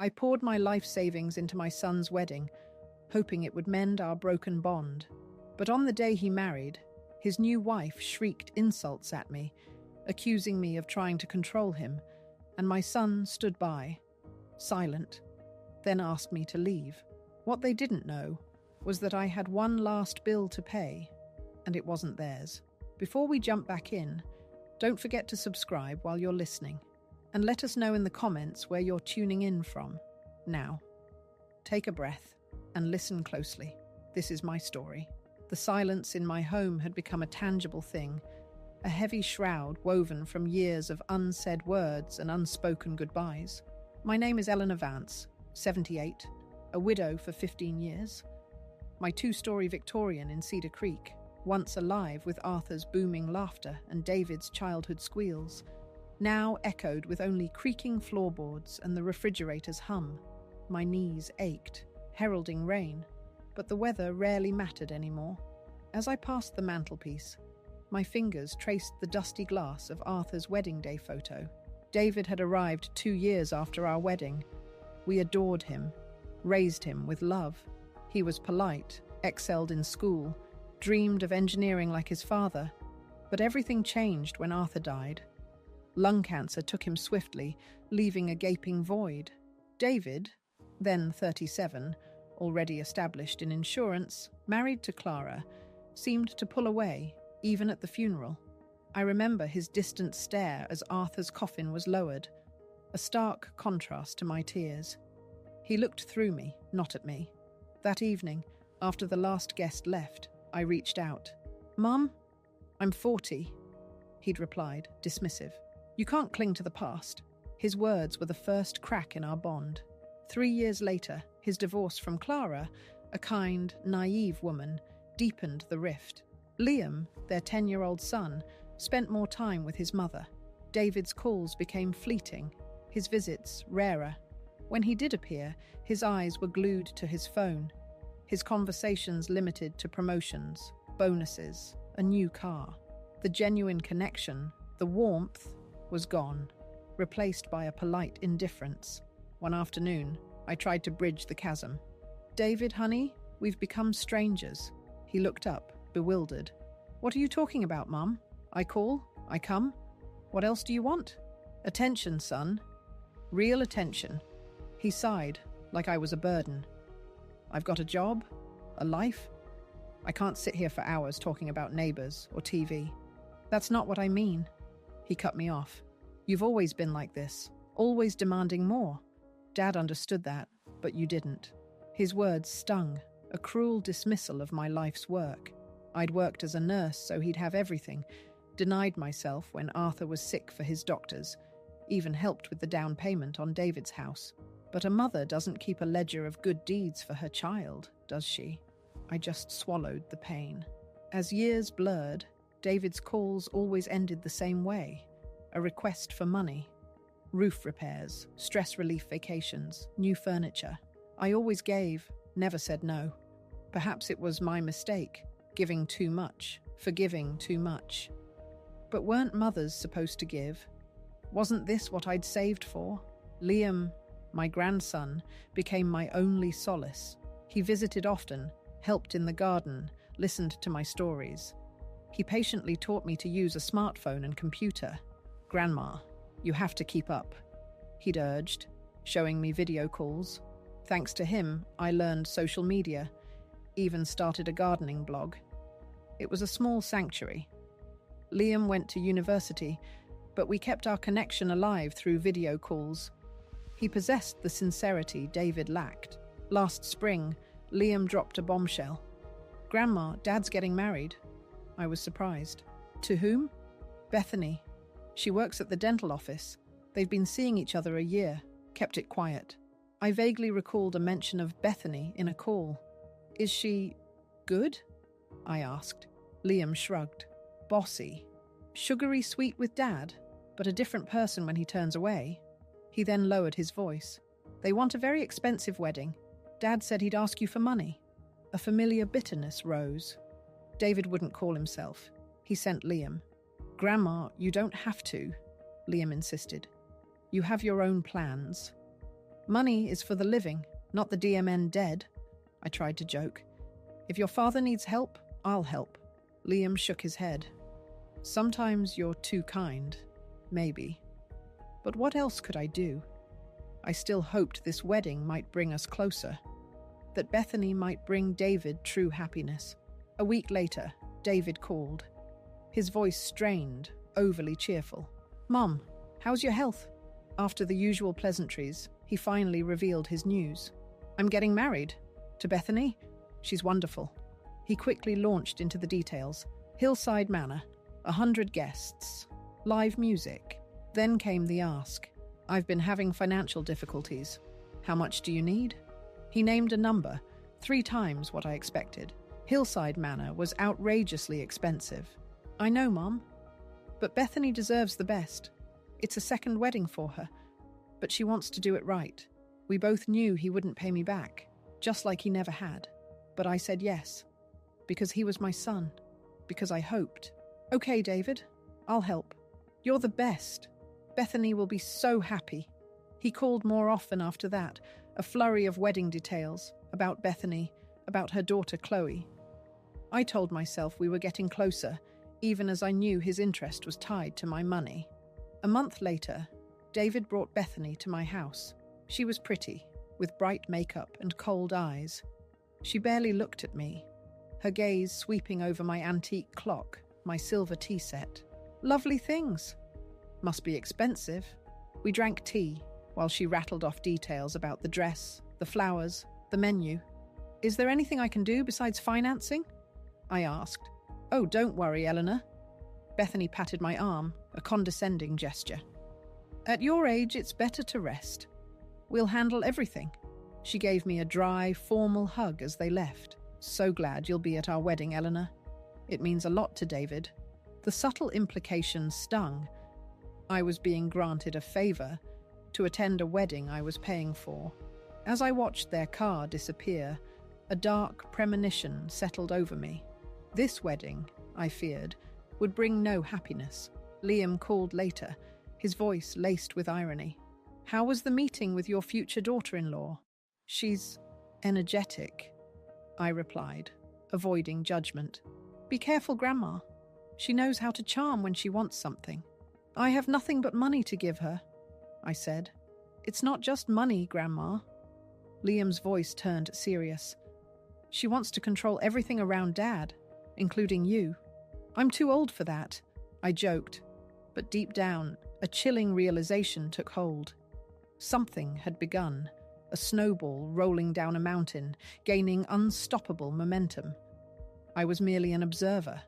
I poured my life savings into my son's wedding, hoping it would mend our broken bond. But on the day he married, his new wife shrieked insults at me, accusing me of trying to control him, and my son stood by, silent, then asked me to leave. What they didn't know was that I had one last bill to pay, and it wasn't theirs. Before we jump back in, don't forget to subscribe while you're listening, and let us know in the comments where you're tuning in from. Now, take a breath and listen closely. This is my story. The silence in my home had become a tangible thing, a heavy shroud woven from years of unsaid words and unspoken goodbyes. My name is Eleanor Vance, 78, a widow for 15 years. My two-story Victorian in Cedar Creek, once alive with Arthur's booming laughter and David's childhood squeals, now echoed with only creaking floorboards and the refrigerator's hum. My knees ached, heralding rain, but the weather rarely mattered anymore. As I passed the mantelpiece, my fingers traced the dusty glass of Arthur's wedding day photo. David had arrived 2 years after our wedding. We adored him, raised him with love. He was polite, excelled in school, dreamed of engineering like his father. But everything changed when Arthur died. Lung cancer took him swiftly, leaving a gaping void. David, then 37, already established in insurance, married to Clara, seemed to pull away, even at the funeral. I remember his distant stare as Arthur's coffin was lowered, a stark contrast to my tears. He looked through me, not at me. That evening, after the last guest left, I reached out. "Mum, I'm 40, he'd replied, dismissive. "You can't cling to the past." His words were the first crack in our bond. 3 years later, his divorce from Clara, a kind, naive woman, deepened the rift. Liam, their 10-year-old son, spent more time with his mother. David's calls became fleeting, his visits rarer. When he did appear, his eyes were glued to his phone, his conversations limited to promotions, bonuses, a new car. The genuine connection, the warmth, was gone, replaced by a polite indifference. One afternoon, I tried to bridge the chasm. "David, honey, we've become strangers." He looked up, bewildered. "What are you talking about, Mum? I call, I come. What else do you want?" "Attention, son. Real attention." He sighed, like I was a burden. "I've got a job, a life. I can't sit here for hours talking about neighbours or TV." "That's not what I mean." He cut me off. "You've always been like this, always demanding more. Dad understood that, but you didn't." His words stung, a cruel dismissal of my life's work. I'd worked as a nurse, so he'd have everything, denied myself when Arthur was sick for his doctors, even helped with the down payment on David's house. But a mother doesn't keep a ledger of good deeds for her child, does she? I just swallowed the pain. As years blurred, David's calls always ended the same way, a request for money. Roof repairs, stress relief vacations, new furniture. I always gave, never said no. Perhaps it was my mistake, giving too much, forgiving too much. But weren't mothers supposed to give? Wasn't this what I'd saved for? Liam, my grandson, became my only solace. He visited often, helped in the garden, listened to my stories. He patiently taught me to use a smartphone and computer. "Grandma, you have to keep up," he'd urged, showing me video calls. Thanks to him, I learned social media, even started a gardening blog. It was a small sanctuary. Liam went to university, but we kept our connection alive through video calls. He possessed the sincerity David lacked. Last spring, Liam dropped a bombshell. "Grandma, Dad's getting married." I was surprised. "To whom?" "Bethany. She works at the dental office. They've been seeing each other a year." Kept it quiet. I vaguely recalled a mention of Bethany in a call. "Is she good?" I asked. Liam shrugged. "Bossy. Sugary sweet with Dad, but a different person when he turns away." He then lowered his voice. "They want a very expensive wedding. Dad said he'd ask you for money." A familiar bitterness rose. David wouldn't call himself. He sent Liam. "Grandma, you don't have to," Liam insisted. "You have your own plans." Money is for the living, not the DMN dead, I tried to joke. If your father needs help, I'll help. Liam shook his head. Sometimes you're too kind. Maybe. But what else could I do? I still hoped this wedding might bring us closer, that Bethany might bring David true happiness. A week later, David called. His voice strained, overly cheerful. "Mom, how's your health?" After the usual pleasantries, he finally revealed his news. "I'm getting married. To Bethany? She's wonderful." He quickly launched into the details. Hillside Manor, 100 guests, live music. Then came the ask. "I've been having financial difficulties. How much do you need?" He named a number, 3 times what I expected. Hillside Manor was outrageously expensive. "I know, Mom. But Bethany deserves the best. It's a second wedding for her. But she wants to do it right. We both knew he wouldn't pay me back, just like he never had. But I said yes. Because he was my son. Because I hoped. Okay, David, I'll help. You're the best. Bethany will be so happy." He called more often after that, a flurry of wedding details, about Bethany, about her daughter Chloe. I told myself we were getting closer, even as I knew his interest was tied to my money. A month later, David brought Bethany to my house. She was pretty, with bright makeup and cold eyes. She barely looked at me, her gaze sweeping over my antique clock, my silver tea set. "Lovely things. Must be expensive." We drank tea, while she rattled off details about the dress, the flowers, the menu. "Is there anything I can do besides financing?" I asked. "Oh, don't worry, Eleanor." Bethany patted my arm, a condescending gesture. "At your age, it's better to rest. We'll handle everything." She gave me a dry, formal hug as they left. "So glad you'll be at our wedding, Eleanor. It means a lot to David." The subtle implications stung. I was being granted a favor to attend a wedding I was paying for. As I watched their car disappear, a dark premonition settled over me. This wedding, I feared, would bring no happiness. Liam called later, his voice laced with irony. "How was the meeting with your future daughter-in-law?" "She's energetic," I replied, avoiding judgment. "Be careful, Grandma. She knows how to charm when she wants something." "I have nothing but money to give her," I said. "It's not just money, Grandma." Liam's voice turned serious. "She wants to control everything around Dad, including you." "I'm too old for that," I joked. But deep down, a chilling realization took hold. Something had begun, a snowball rolling down a mountain, gaining unstoppable momentum. I was merely an observer,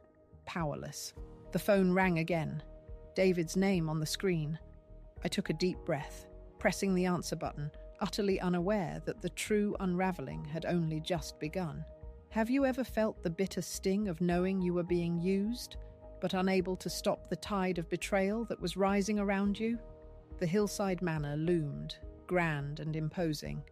powerless. The phone rang again. David's name on the screen. I took a deep breath, pressing the answer button, utterly unaware that the true unraveling had only just begun. Have you ever felt the bitter sting of knowing you were being used, but unable to stop the tide of betrayal that was rising around you? The Hillside Manor loomed, grand and imposing,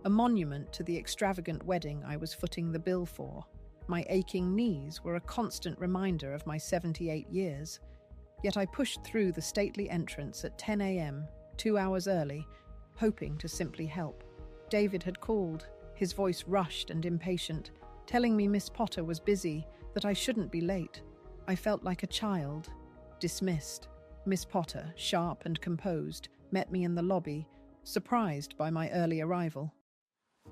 a monument to the extravagant wedding I was footing the bill for. My aching knees were a constant reminder of my 78 years. Yet I pushed through the stately entrance at 10 a.m., 2 hours early, hoping to simply help. David had called, his voice rushed and impatient, telling me Miss Potter was busy, that I shouldn't be late. I felt like a child, dismissed. Miss Potter, sharp and composed, met me in the lobby, surprised by my early arrival.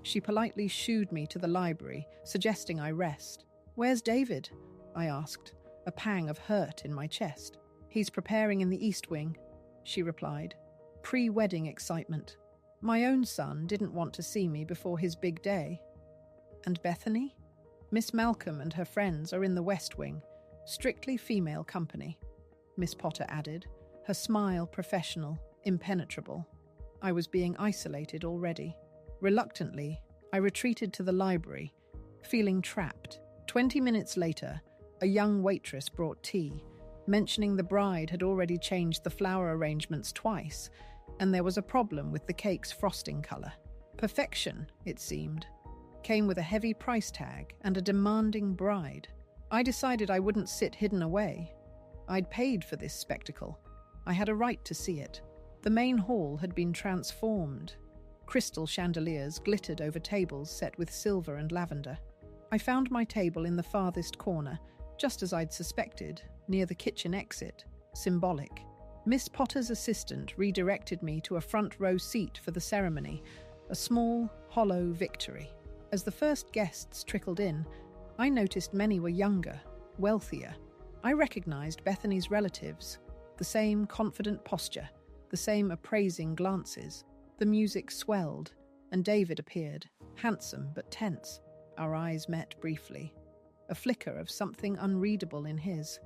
She politely shooed me to the library, suggesting I rest. "Where's David?" I asked, a pang of hurt in my chest. "He's preparing in the East Wing," she replied. Pre-wedding excitement. My own son didn't want to see me before his big day. "And Bethany?" "Miss Malcolm and her friends are in the West Wing, strictly female company," Miss Potter added, her smile professional, impenetrable. I was being isolated already. Reluctantly, I retreated to the library, feeling trapped. 20 minutes later, a young waitress brought tea, mentioning the bride had already changed the flower arrangements twice, and there was a problem with the cake's frosting color. Perfection, it seemed, came with a heavy price tag and a demanding bride. I decided I wouldn't sit hidden away. I'd paid for this spectacle. I had a right to see it. The main hall had been transformed. Crystal chandeliers glittered over tables set with silver and lavender. I found my table in the farthest corner, just as I'd suspected, near the kitchen exit. Symbolic. Miss Potter's assistant redirected me to a front row seat for the ceremony, a small, hollow victory. As the first guests trickled in, I noticed many were younger, wealthier. I recognized Bethany's relatives, the same confident posture, the same appraising glances. The music swelled, and David appeared, handsome but tense. Our eyes met briefly, a flicker of something unreadable in his.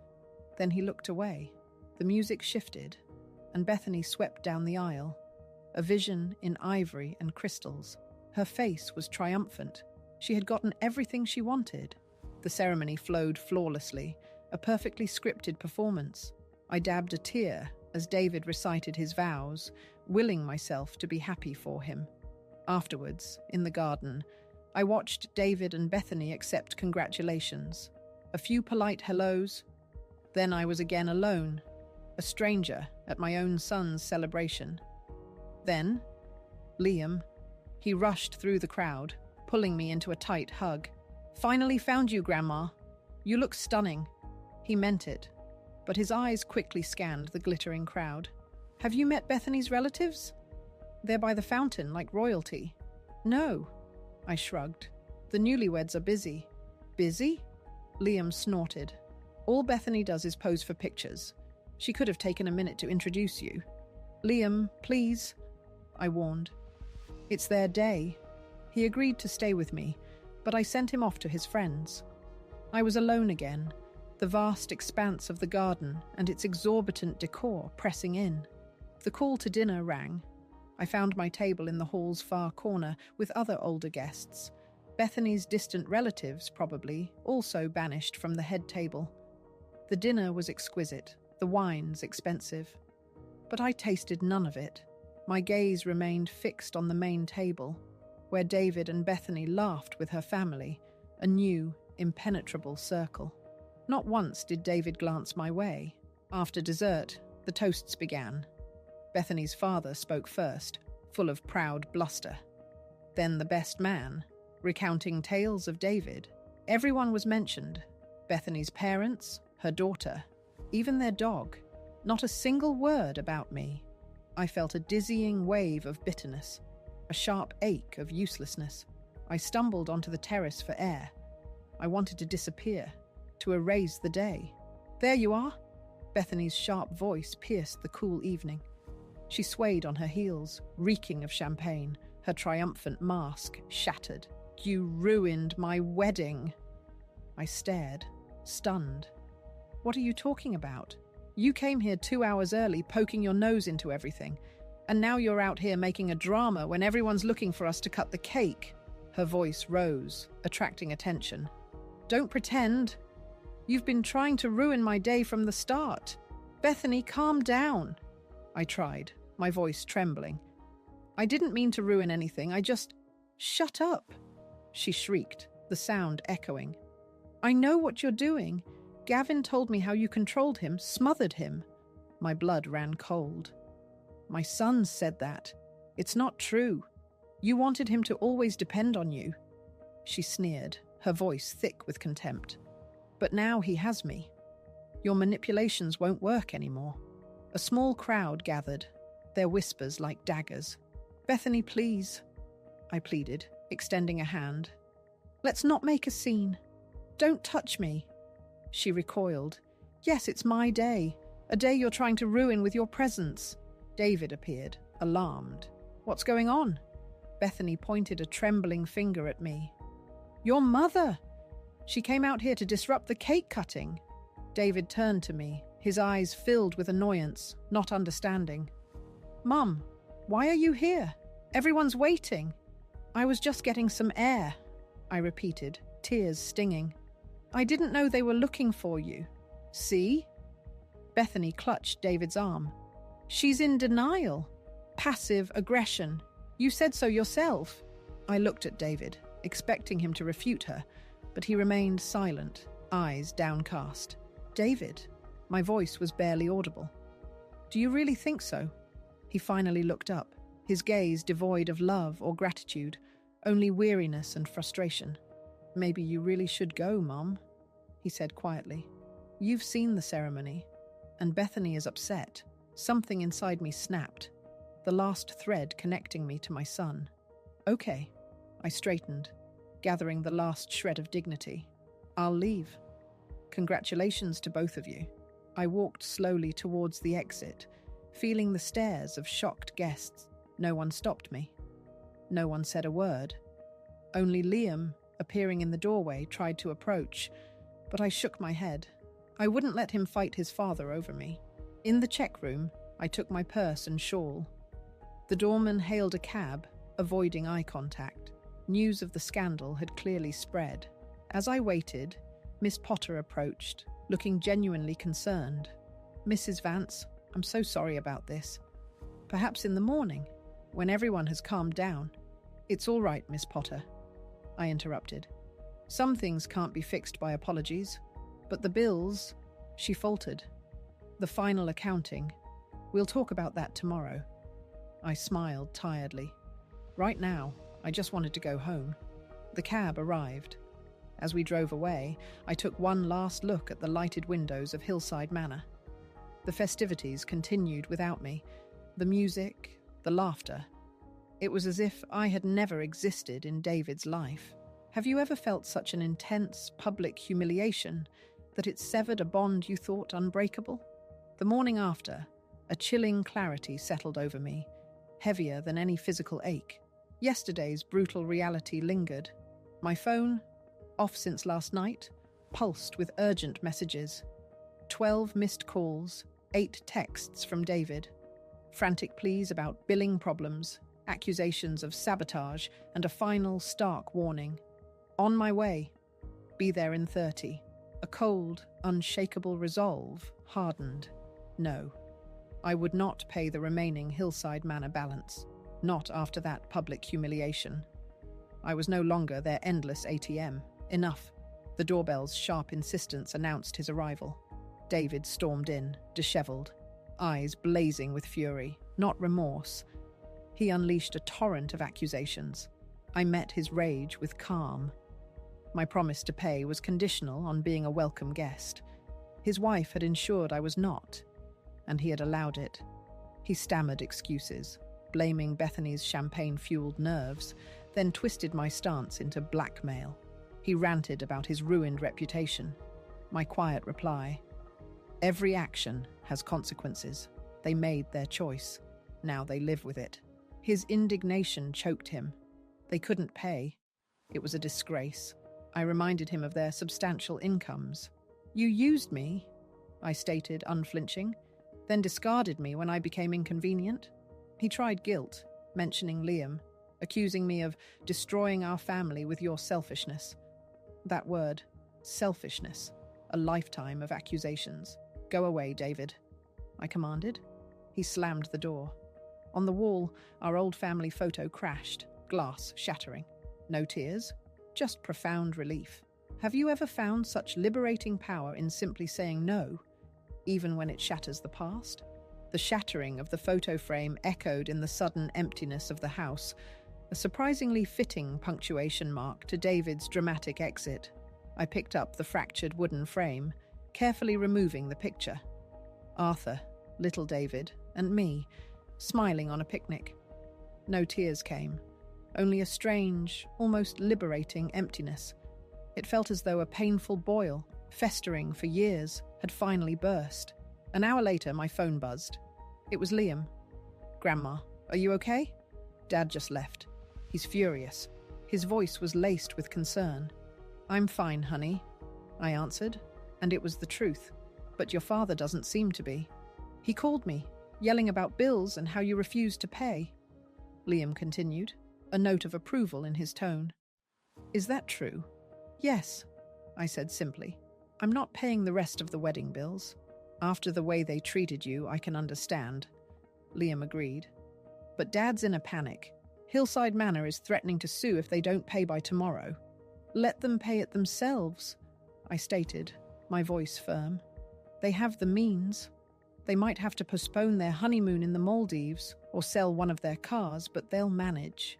Then he looked away. The music shifted, and Bethany swept down the aisle, a vision in ivory and crystals. Her face was triumphant. She had gotten everything she wanted. The ceremony flowed flawlessly, a perfectly scripted performance. I dabbed a tear as David recited his vows, willing myself to be happy for him. Afterwards, in the garden, I watched David and Bethany accept congratulations. A few polite hellos. Then I was again alone, a stranger at my own son's celebration. Then, Liam. He rushed through the crowd, pulling me into a tight hug. "Finally found you, Grandma. You look stunning." He meant it, but his eyes quickly scanned the glittering crowd. "Have you met Bethany's relatives? They're by the fountain, like royalty." "No," I shrugged. "The newlyweds are busy." "Busy?" Liam snorted. "All Bethany does is pose for pictures. She could have taken a minute to introduce you." "Liam, please," I warned. "It's their day." He agreed to stay with me, but I sent him off to his friends. I was alone again, the vast expanse of the garden and its exorbitant decor pressing in. The call to dinner rang. I found my table in the hall's far corner with other older guests. Bethany's distant relatives, probably, also banished from the head table. The dinner was exquisite, the wines expensive. But I tasted none of it. My gaze remained fixed on the main table, where David and Bethany laughed with her family, a new, impenetrable circle. Not once did David glance my way. After dessert, the toasts began. Bethany's father spoke first, full of proud bluster. Then the best man, recounting tales of David. Everyone was mentioned. Bethany's parents, her daughter, even their dog. Not a single word about me. I felt a dizzying wave of bitterness, a sharp ache of uselessness. I stumbled onto the terrace for air. I wanted to disappear, to erase the day. "There you are!" Bethany's sharp voice pierced the cool evening. She swayed on her heels, reeking of champagne, her triumphant mask shattered. "You ruined my wedding!" I stared, stunned. "What are you talking about? You came here 2 hours early, poking your nose into everything, and now you're out here making a drama when everyone's looking for us to cut the cake." Her voice rose, attracting attention. "Don't pretend. You've been trying to ruin my day from the start. Bethany, calm down." I tried, my voice trembling. "I didn't mean to ruin anything, I just—" "Shut up!" she shrieked, the sound echoing. "I know what you're doing. Gavin told me how you controlled him, smothered him." My blood ran cold. "My son said that. It's not true. You wanted him to always depend on you." She sneered, her voice thick with contempt. "But now he has me. Your manipulations won't work anymore." A small crowd gathered, their whispers like daggers. "Bethany, please," I pleaded, extending a hand. "Let's not make a scene. Don't touch me." She recoiled. "Yes, it's my day. A day you're trying to ruin with your presence." David appeared, alarmed. "What's going on?" Bethany pointed a trembling finger at me. "Your mother! She came out here to disrupt the cake cutting." David turned to me, his eyes filled with annoyance, not understanding. "Mum, why are you here? Everyone's waiting." "I was just getting some air," I repeated, tears stinging. "I didn't know they were looking for you." "See?" Bethany clutched David's arm. "She's in denial. Passive aggression. You said so yourself." I looked at David, expecting him to refute her, but he remained silent, eyes downcast. "David," my voice was barely audible. "Do you really think so?" He finally looked up. his gaze devoid of love or gratitude, only weariness and frustration. "Maybe you really should go, Mom," he said quietly. "You've seen the ceremony, and Bethany is upset." Something inside me snapped, the last thread connecting me to my son. "Okay." I straightened, gathering the last shred of dignity. "I'll leave. Congratulations to both of you." I walked slowly towards the exit, feeling the stares of shocked guests. No one stopped me. No one said a word. Only Liam, appearing in the doorway, tried to approach, but I shook my head. I wouldn't let him fight his father over me. In the check room, I took my purse and shawl. The doorman hailed a cab, avoiding eye contact. News of the scandal had clearly spread. As I waited, Miss Potter approached, looking genuinely concerned. "Mrs. Vance, I'm so sorry about this. Perhaps in the morning, when everyone has calmed down." "It's all right, Miss Potter," I interrupted. "Some things can't be fixed by apologies. But the bills," she faltered. "The final accounting. We'll talk about that tomorrow." I smiled tiredly. Right now, I just wanted to go home. The cab arrived. As we drove away, I took one last look at the lighted windows of Hillside Manor. The festivities continued without me. The music, the laughter. It was as if I had never existed in David's life. Have you ever felt such an intense public humiliation that it severed a bond you thought unbreakable? The morning after, a chilling clarity settled over me, heavier than any physical ache. Yesterday's brutal reality lingered. My phone, off since last night, pulsed with urgent messages. 12 missed calls, 8 texts from David. Frantic pleas about billing problems, accusations of sabotage, and a final stark warning. On my way. Be there in 30. A cold, unshakable resolve hardened. No. I would not pay the remaining Hillside Manor balance. Not after that public humiliation. I was no longer their endless ATM. Enough. The doorbell's sharp insistence announced his arrival. David stormed in, disheveled, eyes blazing with fury, not remorse. He unleashed a torrent of accusations. I met his rage with calm. My promise to pay was conditional on being a welcome guest. His wife had ensured I was not, and he had allowed it. He stammered excuses, blaming Bethany's champagne-fueled nerves, then twisted my stance into blackmail. He ranted about his ruined reputation. My quiet reply: "Every action has consequences. They made their choice. Now they live with it." His indignation choked him. They couldn't pay. It was a disgrace. I reminded him of their substantial incomes. "You used me," I stated, unflinching, "then discarded me when I became inconvenient." He tried guilt, mentioning Liam, accusing me of destroying our family with your selfishness. That word, selfishness, a lifetime of accusations. "Go away, David," I commanded. He slammed the door. On the wall, our old family photo crashed, glass shattering. No tears, just profound relief. Have you ever found such liberating power in simply saying no, even when it shatters the past? The shattering of the photo frame echoed in the sudden emptiness of the house, a surprisingly fitting punctuation mark to David's dramatic exit. I picked up the fractured wooden frame, carefully removing the picture. Arthur, little David, and me, smiling on a picnic. No tears came, only a strange, almost liberating emptiness. It felt as though a painful boil, festering for years, had finally burst. An hour later, my phone buzzed. It was Liam. "Grandma, are you okay?" Dad just left. He's furious. His voice was laced with concern. "I'm fine, honey," I answered, and it was the truth. "But your father doesn't seem to be. He called me, yelling about bills and how you refused to pay." Liam continued, a note of approval in his tone. "Is that true?" "Yes," I said simply. "I'm not paying the rest of the wedding bills. After the way they treated you, I can understand." Liam agreed. "But Dad's in a panic. Hillside Manor is threatening to sue if they don't pay by tomorrow." "Let them pay it themselves," I stated, my voice firm. "They have the means. They might have to postpone their honeymoon in the Maldives or sell one of their cars, but they'll manage.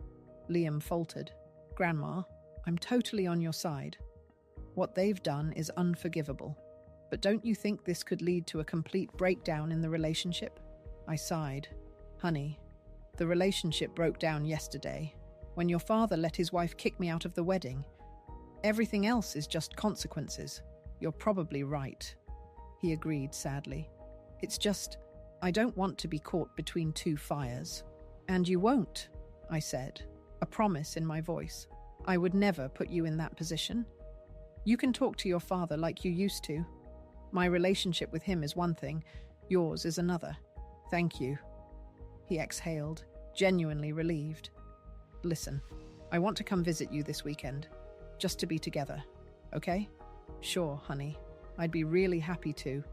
Liam faltered. Grandma, I'm totally on your side. What they've done is unforgivable. But don't you think this could lead to a complete breakdown in the relationship? I sighed. Honey, the relationship broke down yesterday, when your father let his wife kick me out of the wedding. Everything else is just consequences. You're probably right. He agreed sadly. It's just, I don't want to be caught between two fires. And you won't, I said, a promise in my voice. I would never put you in that position. You can talk to your father like you used to. My relationship with him is one thing, yours is another. Thank you. He exhaled, genuinely relieved. Listen, I want to come visit you this weekend, just to be together, okay? Sure, honey. I'd be really happy to.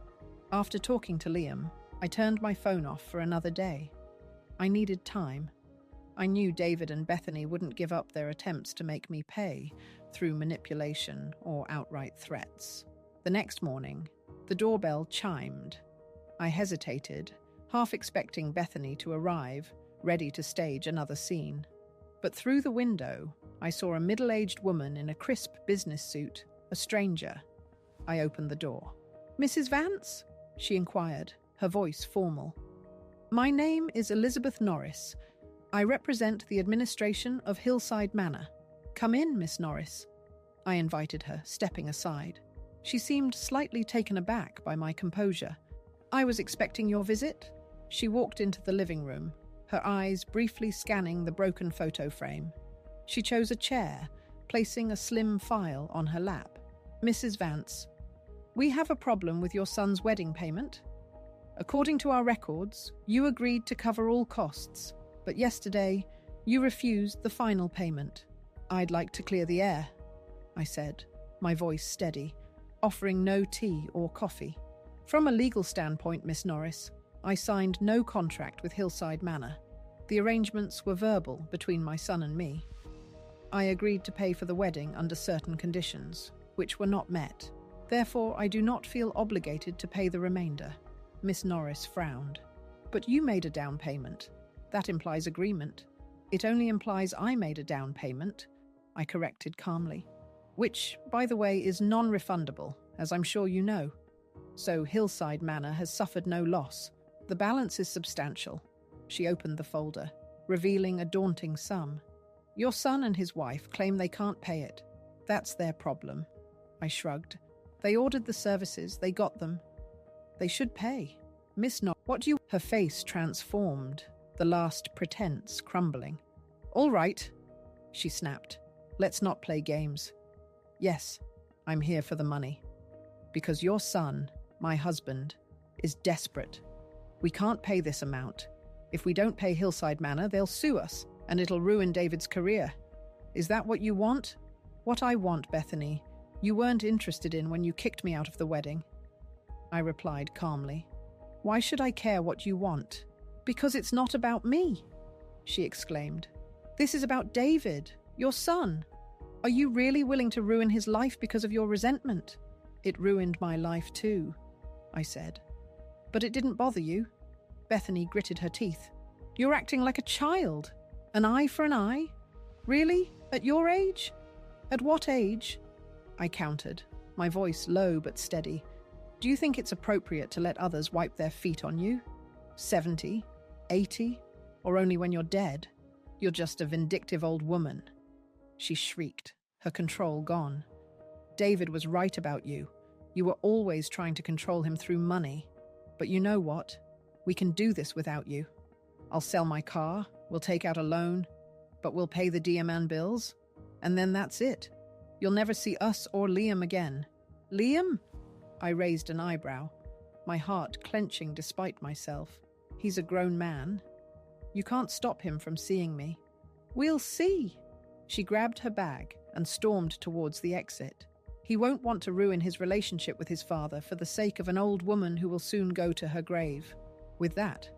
After talking to Liam, I turned my phone off for another day. I needed time. I knew David and Bethany wouldn't give up their attempts to make me pay through manipulation or outright threats. The next morning, the doorbell chimed. I hesitated, half expecting Bethany to arrive, ready to stage another scene. But through the window, I saw a middle-aged woman in a crisp business suit, a stranger. I opened the door. Mrs. Vance? She inquired, her voice formal. My name is Elizabeth Norris. I represent the administration of Hillside Manor. Come in, Miss Norris. I invited her, stepping aside. She seemed slightly taken aback by my composure. I was expecting your visit. She walked into the living room, her eyes briefly scanning the broken photo frame. She chose a chair, placing a slim file on her lap. Mrs. Vance, we have a problem with your son's wedding payment. According to our records, you agreed to cover all costs, but yesterday you refused the final payment. I'd like to clear the air, I said, my voice steady, offering no tea or coffee. From a legal standpoint, Miss Norris, I signed no contract with Hillside Manor. The arrangements were verbal between my son and me. I agreed to pay for the wedding under certain conditions, which were not met. Therefore, I do not feel obligated to pay the remainder. Miss Norris frowned. But you made a down payment. That implies agreement. It only implies I made a down payment, I corrected calmly. Which, by the way, is non-refundable, as I'm sure you know. So Hillside Manor has suffered no loss. The balance is substantial. She opened the folder, revealing a daunting sum. Your son and his wife claim they can't pay it. That's their problem. I shrugged. They ordered the services, they got them. They should pay. Miss Not, what do you... Her face transformed, the last pretense crumbling. All right, she snapped. Let's not play games. Yes, I'm here for the money. Because your son, my husband, is desperate. We can't pay this amount. If we don't pay Hillside Manor, they'll sue us, and it'll ruin David's career. Is that what you want? What I want, Bethany, you weren't interested in when you kicked me out of the wedding. I replied calmly. Why should I care what you want? Because it's not about me, she exclaimed. This is about David, your son. Are you really willing to ruin his life because of your resentment? It ruined my life too, I said. But it didn't bother you. Bethany gritted her teeth. You're acting like a child. An eye for an eye? Really? At your age? At what age? I countered, my voice low but steady. Do you think it's appropriate to let others wipe their feet on you? 70? 80? Or only when you're dead? You're just a vindictive old woman. She shrieked, her control gone. David was right about you. You were always trying to control him through money. But you know what? We can do this without you. I'll sell my car, we'll take out a loan, but we'll pay the DMN bills, and then that's it. You'll never see us or Liam again. Liam? I raised an eyebrow, my heart clenching despite myself. He's a grown man. You can't stop him from seeing me. We'll see. She grabbed her bag and stormed towards the exit. He won't want to ruin his relationship with his father for the sake of an old woman who will soon go to her grave. With that,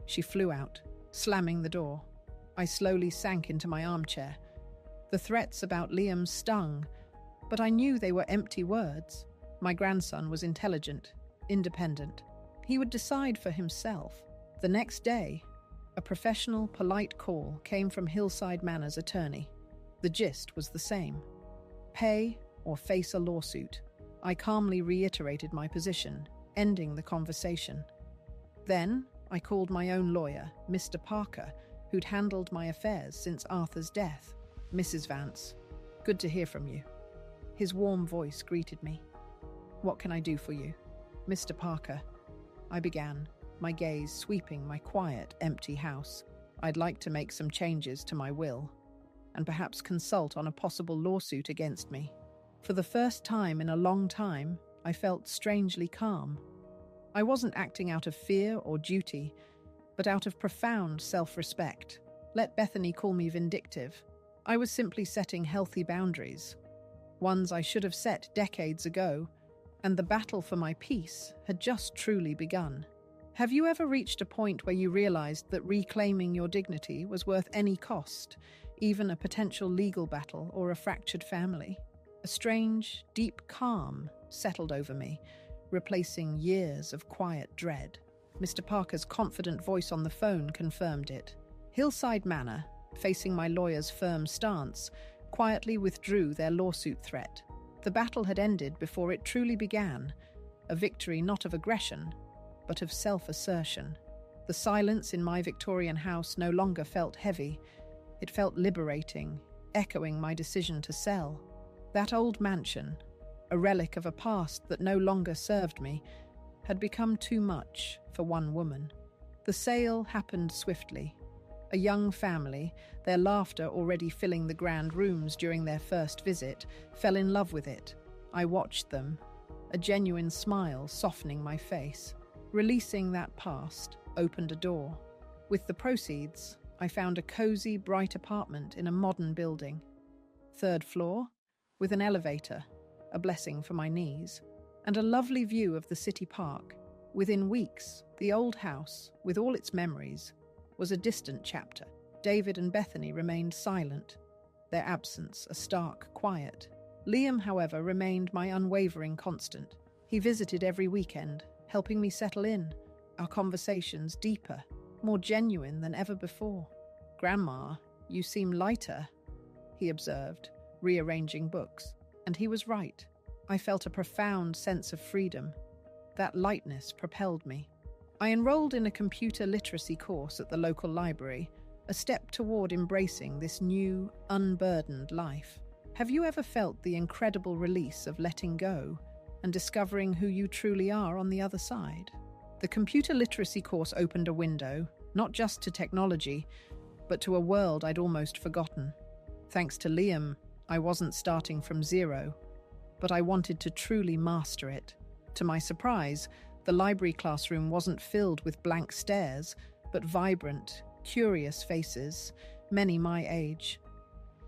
she flew out, slamming the door. I slowly sank into my armchair. The threats about Liam stung, but I knew they were empty words. My grandson was intelligent, independent. He would decide for himself. The next day, A professional, polite call came from Hillside Manor's attorney. The gist was the same. Pay or face a lawsuit. I calmly reiterated my position, ending the conversation. Then, I called my own lawyer, Mr. Parker, who'd handled my affairs since Arthur's death. Mrs. Vance, good to hear from you. His warm voice greeted me. What can I do for you? Mr. Parker, I began, my gaze sweeping my quiet, empty house. I'd like to make some changes to my will, and perhaps consult on a possible lawsuit against me. For the first time in a long time, I felt strangely calm. I wasn't acting out of fear or duty, but out of profound self-respect. Let Bethany call me vindictive. I was simply setting healthy boundaries, ones I should have set decades ago, and the battle for my peace had just truly begun. Have you ever reached a point where you realized that reclaiming your dignity was worth any cost, even a potential legal battle or a fractured family? A strange, deep calm settled over me, replacing years of quiet dread. Mr. Parker's confident voice on the phone confirmed it. Hillside Manor, facing my lawyer's firm stance, quietly withdrew their lawsuit threat. The battle had ended before it truly began, a victory not of aggression, but of self-assertion. The silence in my Victorian house no longer felt heavy. It felt liberating, echoing my decision to sell. That old mansion, a relic of a past that no longer served me, had become too much for one woman. The sale happened swiftly. A young family, their laughter already filling the grand rooms during their first visit, fell in love with it. I watched them, a genuine smile softening my face. Releasing that past opened a door. With the proceeds, I found a cozy, bright apartment in a modern building. 3rd floor, with an elevator, a blessing for my knees, and a lovely view of the city park. Within weeks, the old house, with all its memories, was a distant chapter. David and Bethany remained silent, their absence a stark quiet. Liam, however, remained my unwavering constant. He visited every weekend, helping me settle in, our conversations deeper, more genuine than ever before. "Grandma, you seem lighter," he observed, rearranging books. And he was right. I felt a profound sense of freedom. That lightness propelled me. I enrolled in a computer literacy course at the local library, a step toward embracing this new, unburdened life. Have you ever felt the incredible release of letting go and discovering who you truly are on the other side? The computer literacy course opened a window, not just to technology, but to a world I'd almost forgotten. Thanks to Liam, I wasn't starting from zero, but I wanted to truly master it. To my surprise, the library classroom wasn't filled with blank stares, but vibrant, curious faces, many my age,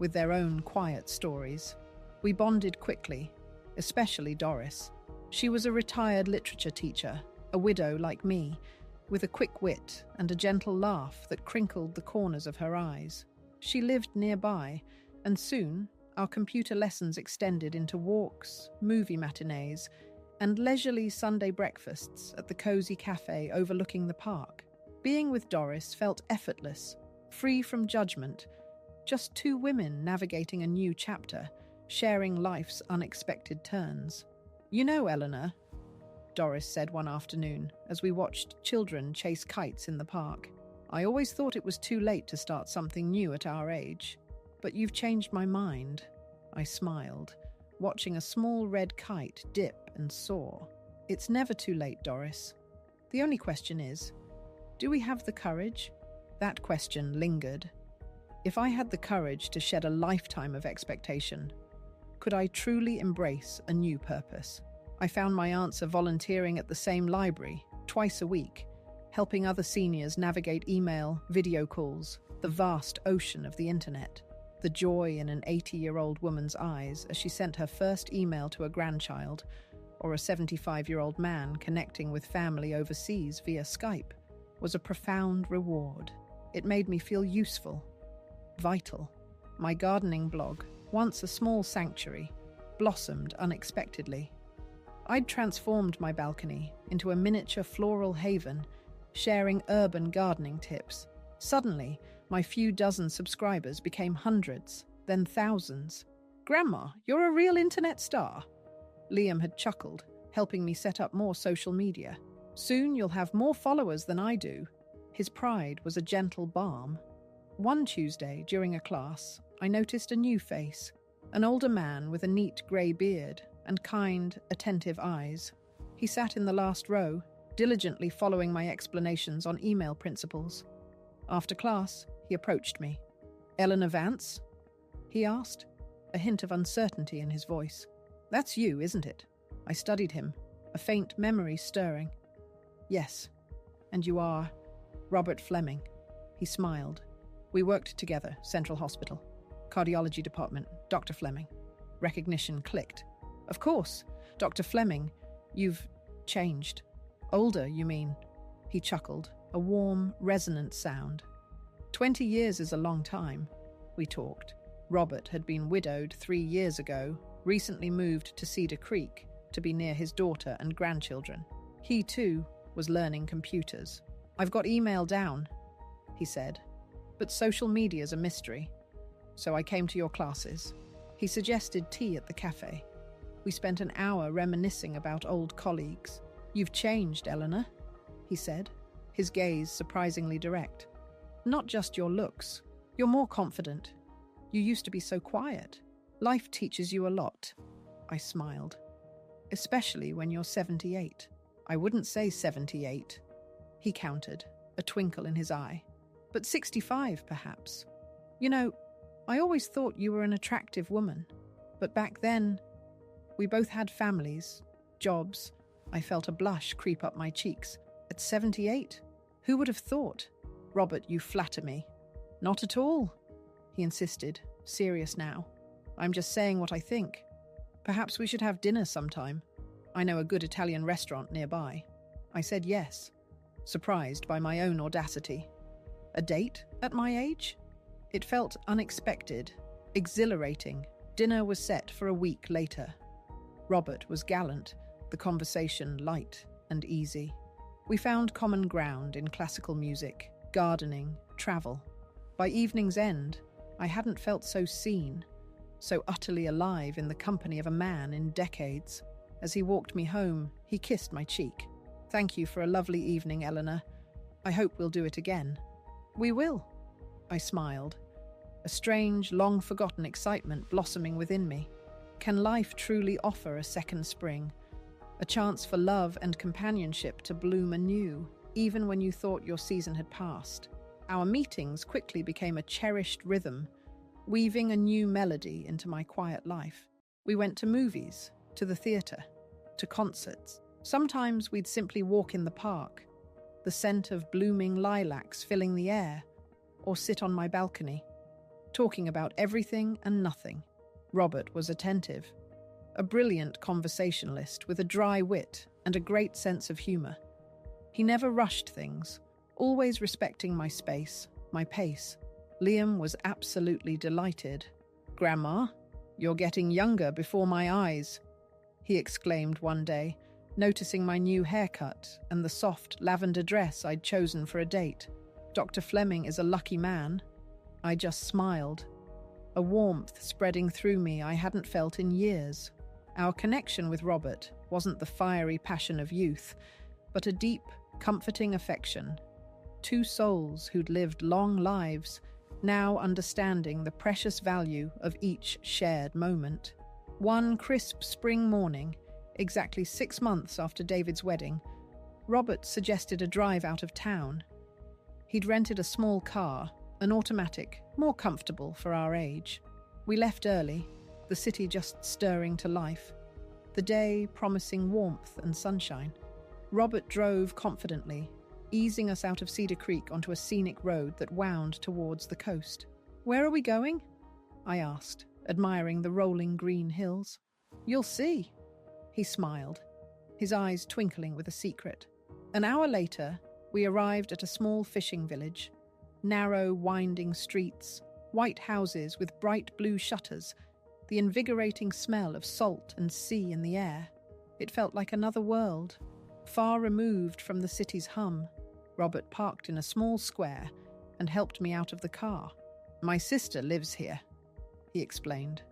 with their own quiet stories. We bonded quickly, especially Doris. She was a retired literature teacher, a widow like me, with a quick wit and a gentle laugh that crinkled the corners of her eyes. She lived nearby, and soon our computer lessons extended into walks, movie matinees, and leisurely Sunday breakfasts at the cozy cafe overlooking the park. Being with Doris felt effortless, free from judgment, just two women navigating a new chapter, sharing life's unexpected turns. "You know, Eleanor," Doris said one afternoon as we watched children chase kites in the park, "I always thought it was too late to start something new at our age. But you've changed my mind." I smiled, watching a small red kite dip and soar. "It's never too late, Doris. The only question is, do we have the courage?" That question lingered. If I had the courage to shed a lifetime of expectation, could I truly embrace a new purpose? I found my answer volunteering at the same library, twice a week, helping other seniors navigate email, video calls, the vast ocean of the internet. The joy in an 80-year-old woman's eyes as she sent her first email to a grandchild, or a 75-year-old man connecting with family overseas via Skype, was a profound reward. It made me feel useful, vital. My gardening blog, once a small sanctuary, blossomed unexpectedly. I'd transformed my balcony into a miniature floral haven, sharing urban gardening tips, Suddenly, my few dozen subscribers became hundreds, then thousands. "Grandma, you're a real internet star." Liam had chuckled, helping me set up more social media. "Soon you'll have more followers than I do." His pride was a gentle balm. One Tuesday, during a class, I noticed a new face, an older man with a neat grey beard and kind, attentive eyes. He sat in the last row, diligently following my explanations on email principles. After class, he approached me. "Eleanor Vance?" he asked, a hint of uncertainty in his voice. "That's you, isn't it?" I studied him, a faint memory stirring. "Yes. And you are?" "Robert Fleming." He smiled. "We worked together, Central Hospital. Cardiology department, Dr. Fleming." Recognition clicked. "Of course, Dr. Fleming, you've changed. Older, you mean?" He chuckled, a warm, resonant sound. 20 years is a long time. We talked. Robert had been widowed 3 years ago, recently moved to Cedar Creek to be near his daughter and grandchildren. He, too, was learning computers. "I've got email down," he said, "but social media's a mystery. So I came to your classes." He suggested tea at the cafe. We spent an hour reminiscing about old colleagues. "You've changed, Eleanor," he said, his gaze surprisingly direct. "Not just your looks. You're more confident. You used to be so quiet. Life teaches you a lot." I smiled. "Especially when you're 78. "I wouldn't say 78. He countered, a twinkle in his eye. "But 65, perhaps. You know, I always thought you were an attractive woman. But back then, we both had families, jobs." I felt a blush creep up my cheeks. "At 78? Who would have thought?" "Robert, you flatter me." "Not at all," he insisted, serious now. "I'm just saying what I think. Perhaps we should have dinner sometime. I know a good Italian restaurant nearby." I said yes, surprised by my own audacity. A date at my age? It felt unexpected, exhilarating. Dinner was set for a week later. Robert was gallant, the conversation light and easy. We found common ground in classical music, gardening, travel. By evening's end, I hadn't felt so seen, so utterly alive in the company of a man in decades. As he walked me home, he kissed my cheek. "Thank you for a lovely evening, Eleanor. I hope we'll do it again." "We will," I smiled, a strange, long-forgotten excitement blossoming within me. Can life truly offer a second spring? A chance for love and companionship to bloom anew, even when you thought your season had passed. Our meetings quickly became a cherished rhythm, weaving a new melody into my quiet life. We went to movies, to the theatre, to concerts. Sometimes we'd simply walk in the park, the scent of blooming lilacs filling the air, or sit on my balcony, talking about everything and nothing. Robert was attentive, a brilliant conversationalist with a dry wit and a great sense of humour. He never rushed things, always respecting my space, my pace. Liam was absolutely delighted. "Grandma, you're getting younger before my eyes," he exclaimed one day, noticing my new haircut and the soft lavender dress I'd chosen for a date. "Dr. Fleming is a lucky man." I just smiled, a warmth spreading through me I hadn't felt in years. Our connection with Robert wasn't the fiery passion of youth, but a deep, comforting affection. Two souls who'd lived long lives, now understanding the precious value of each shared moment. One crisp spring morning, exactly 6 months after David's wedding, Robert suggested a drive out of town. He'd rented a small car, an automatic, more comfortable for our age. We left early, the city just stirring to life, the day promising warmth and sunshine. Robert drove confidently, easing us out of Cedar Creek onto a scenic road that wound towards the coast. "Where are we going?" I asked, admiring the rolling green hills. "You'll see." He smiled, his eyes twinkling with a secret. An hour later, we arrived at a small fishing village. Narrow, winding streets, white houses with bright blue shutters, the invigorating smell of salt and sea in the air. It felt like another world, far removed from the city's hum. Robert parked in a small square, and helped me out of the car. "My sister lives here," he explained.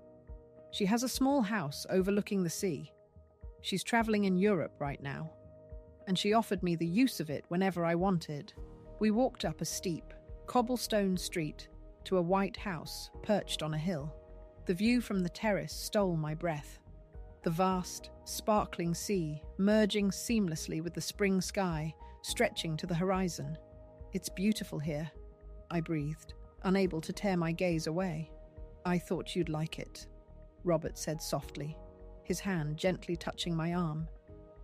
"She has a small house overlooking the sea. She's traveling in Europe right now, and she offered me the use of it whenever I wanted." We walked up a steep, cobblestone street to a white house perched on a hill. The view from the terrace stole my breath. The vast, sparkling sea merging seamlessly with the spring sky, stretching to the horizon. "It's beautiful here," I breathed, unable to tear my gaze away. "I thought you'd like it," Robert said softly, his hand gently touching my arm.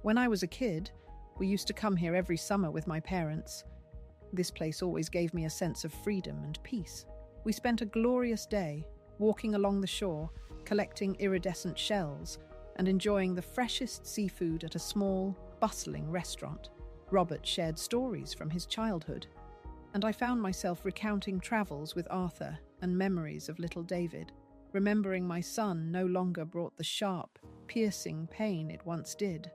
"When I was a kid, we used to come here every summer with my parents. This place always gave me a sense of freedom and peace. We spent a glorious day, walking along the shore, collecting iridescent shells, and enjoying the freshest seafood at a small, bustling restaurant." Robert shared stories from his childhood, and I found myself recounting travels with Arthur and memories of little David, remembering my son no longer brought the sharp, piercing pain it once did,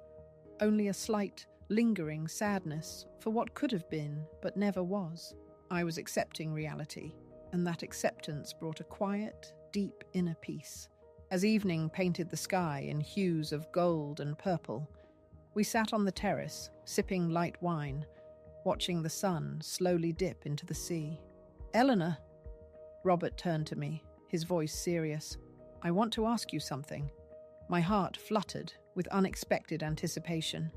only a slight, lingering sadness for what could have been but never was. I was accepting reality, and that acceptance brought a quiet, deep inner peace. As evening painted the sky in hues of gold and purple, we sat on the terrace, sipping light wine, watching the sun slowly dip into the sea. "Eleanor," Robert turned to me, his voice serious. "I want to ask you something." My heart fluttered with unexpected anticipation.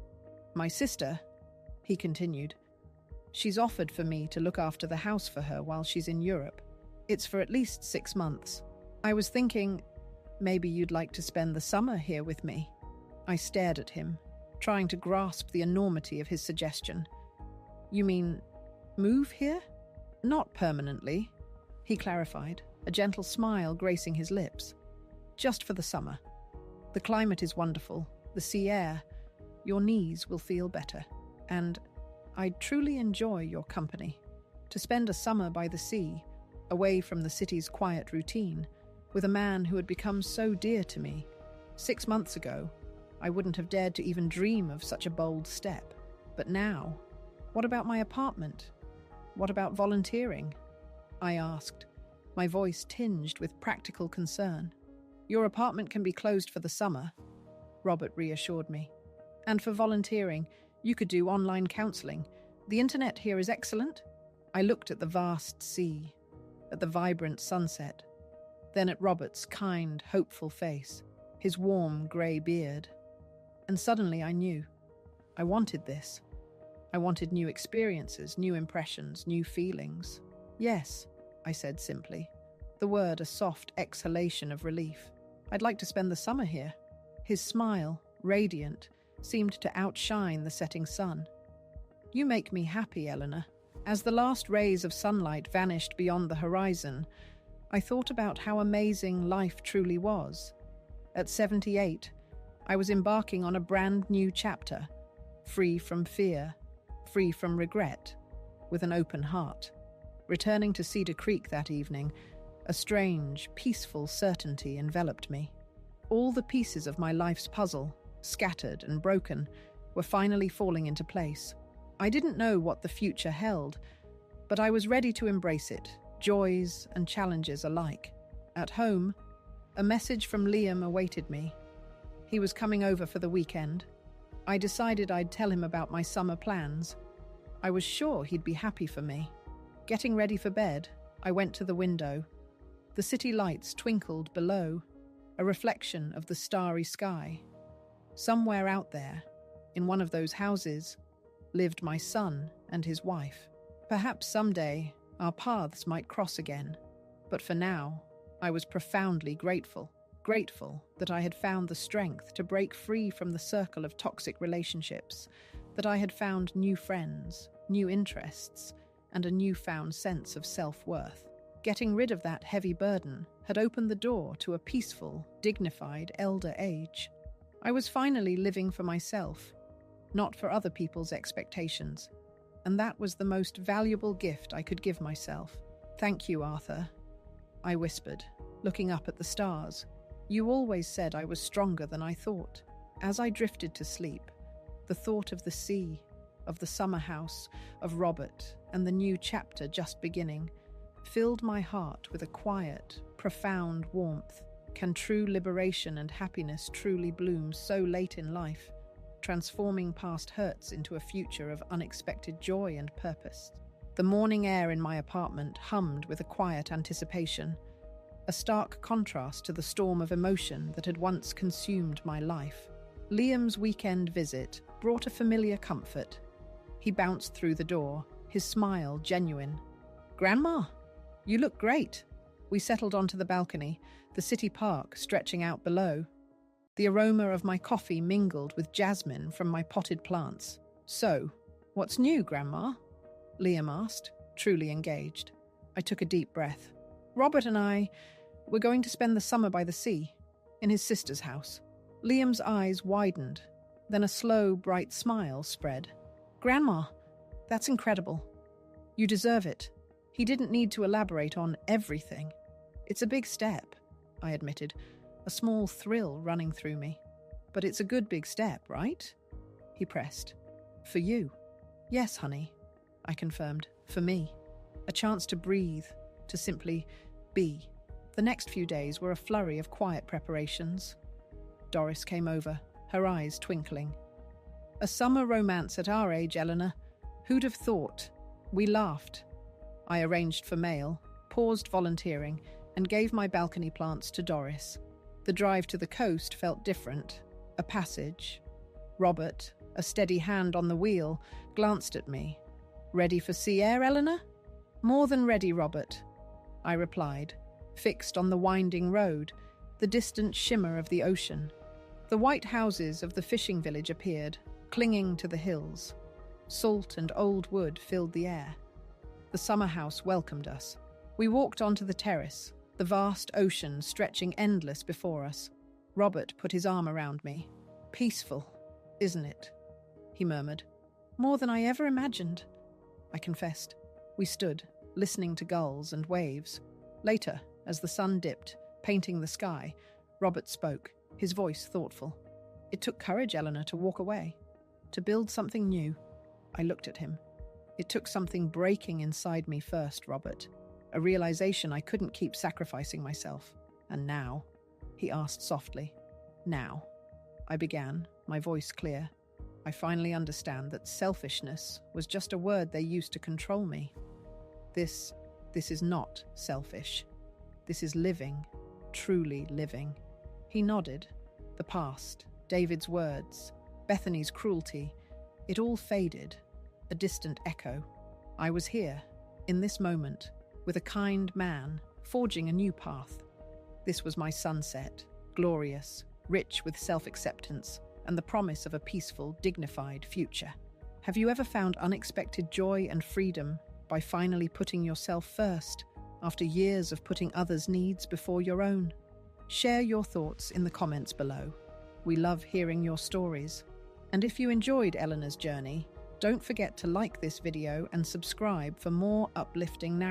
"My sister," he continued, "she's offered for me to look after the house for her while she's in Europe. It's for at least 6 months. I was thinking, maybe you'd like to spend the summer here with me." I stared at him, trying to grasp the enormity of his suggestion. "You mean, move here?" "Not permanently," he clarified, a gentle smile gracing his lips. "Just for the summer. The climate is wonderful, the sea air. Your knees will feel better, and I'd truly enjoy your company. To spend a summer by the sea, away from the city's quiet routine, with a man who had become so dear to me. 6 months ago, I wouldn't have dared to even dream of such a bold step. But now, what about my apartment? What about volunteering?" I asked, my voice tinged with practical concern. "Your apartment can be closed for the summer," Robert reassured me. "And for volunteering, you could do online counseling. The internet here is excellent." I looked at the vast sea, at the vibrant sunset, then at Robert's kind, hopeful face, his warm grey beard. And suddenly I knew. I wanted this. I wanted new experiences, new impressions, new feelings. "Yes," I said simply, the word a soft exhalation of relief. "I'd like to spend the summer here." His smile, radiant, seemed to outshine the setting sun. "You make me happy, Eleanor." As the last rays of sunlight vanished beyond the horizon, I thought about how amazing life truly was. At 78, I was embarking on a brand new chapter, free from fear, free from regret, with an open heart. Returning to Cedar Creek that evening, a strange, peaceful certainty enveloped me. All the pieces of my life's puzzle, scattered and broken, were finally falling into place. I didn't know what the future held, but I was ready to embrace it, joys and challenges alike. At home, a message from Liam awaited me. He was coming over for the weekend. I decided I'd tell him about my summer plans. I was sure he'd be happy for me. Getting ready for bed, I went to the window. The city lights twinkled below, a reflection of the starry sky. Somewhere out there, in one of those houses, lived my son and his wife. Perhaps someday our paths might cross again, but for now, I was profoundly grateful that I had found the strength to break free from the circle of toxic relationships, that I had found new friends, new interests, and a newfound sense of self-worth. Getting rid of that heavy burden had opened the door to a peaceful, dignified elder age. I was finally living for myself, not for other people's expectations, and that was the most valuable gift I could give myself. "Thank you, Arthur," I whispered, looking up at the stars. "You always said I was stronger than I thought." As I drifted to sleep, the thought of the sea, of the summer house, of Robert, and the new chapter just beginning filled my heart with a quiet, profound warmth. Can true liberation and happiness truly bloom so late in life, transforming past hurts into a future of unexpected joy and purpose? The morning air in my apartment hummed with a quiet anticipation, a stark contrast to the storm of emotion that had once consumed my life. Liam's weekend visit brought a familiar comfort. He bounced through the door, his smile genuine. "Grandma, you look great." We settled onto the balcony, the city park stretching out below. The aroma of my coffee mingled with jasmine from my potted plants. "So, what's new, Grandma?" Liam asked, truly engaged. I took a deep breath. "Robert and I, we're going to spend the summer by the sea, in his sister's house." Liam's eyes widened, then a slow, bright smile spread. "Grandma, that's incredible. You deserve it." He didn't need to elaborate on everything. "It's a big step," I admitted, a small thrill running through me. "But it's a good big step, right?" He pressed. "For you." "Yes, honey," I confirmed. "For me. A chance to breathe, to simply be." The next few days were a flurry of quiet preparations. Doris came over, her eyes twinkling. "A summer romance at our age, Eleanor. Who'd have thought?" We laughed. I arranged for mail, paused volunteering, and gave my balcony plants to Doris. The drive to the coast felt different, a passage. Robert, a steady hand on the wheel, glanced at me. "Ready for sea air, Eleanor?" "More than ready, Robert," I replied, fixed on the winding road, the distant shimmer of the ocean. The white houses of the fishing village appeared, clinging to the hills. Salt and old wood filled the air. The summer house welcomed us. We walked onto the terrace, the vast ocean stretching endless before us. Robert put his arm around me. "Peaceful, isn't it?" he murmured. "More than I ever imagined," I confessed. We stood, listening to gulls and waves. Later, as the sun dipped, painting the sky, Robert spoke, his voice thoughtful. "It took courage, Eleanor, to walk away, to build something new." I looked at him. "It took something breaking inside me first, Robert. A realization I couldn't keep sacrificing myself. And now?" he asked softly. "Now," I began, my voice clear. "I finally understand that selfishness was just a word they used to control me. This is not selfish. This is living, truly living." He nodded. The past, David's words, Bethany's cruelty, it all faded, a distant echo. I was here, in this moment, with a kind man, forging a new path. This was my sunset, glorious, rich with self-acceptance, and the promise of a peaceful, dignified future. Have you ever found unexpected joy and freedom by finally putting yourself first, after years of putting others' needs before your own? Share your thoughts in the comments below. We love hearing your stories. And if you enjoyed Eleanor's journey, don't forget to like this video and subscribe for more uplifting narratives.